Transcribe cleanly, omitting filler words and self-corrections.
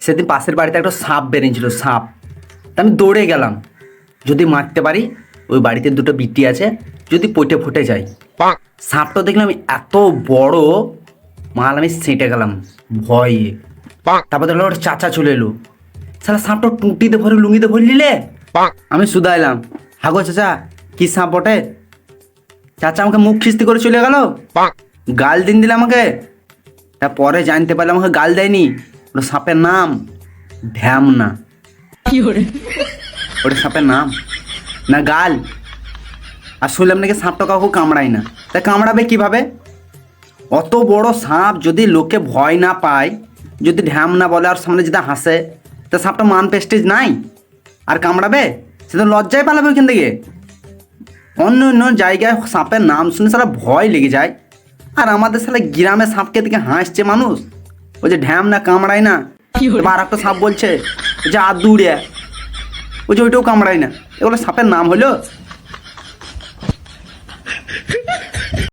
সেদিন পাশের বাড়িতে একটা সাপ বেরিয়েছিল, সাপ। তা আমি দৌড়ে গেলাম, যদি মারতে পারি। ওই বাড়িতে দুটো বিটি আছে, যদি পটে ফুটে যায়। সাপটা দেখলাম এত বড়, মাল আমি সেঁটে গেলাম ভয়ে। তারপর দেখলাম ওর চাচা চলে এলো, সারা সাপটা টুটিতে ভরে লুঙ্গিতে ভরে নিলে। আমি শুধাইলাম, হাগো চাচা কি সাপ বটে? চাচা আমাকে মুখ খিস্তি করে চলে গেল, গাল দিলে আমাকে। তারপরে জানতে পারলাম আমাকে গাল দেয়নি, ওটা সাপের নাম ঢ্যামনা। ওটা সাপের নাম না গাল। আর শুনলাম নাকি সাপটা কাউকে কামড়ায় না, তা কামড়াবে কিভাবে? অত বড় সাপ যদি লোকে ভয় না পায়, যদি ঢ্যামনা বলে আর সামনে যদি হাসে, তা সাপটা মান পেস্টেজ নাই আর কামড়াবে? সে তো লজ্জায় পালাবে ওইখান থেকে। অন্য অন্য জায়গায় সাপের নাম শুনে সারা ভয় লেগে যায়, আর আমাদের সালা গ্রামে সাপকে দিকে হাসছে মানুষ। ওই যে ঢ্যামনা কামড়ায় না, এবার একটা সাপ বলছে যে আদুড়ে, ওই যে ওইটাও কামড়ায় না। এগুলো সাপের নাম হলো?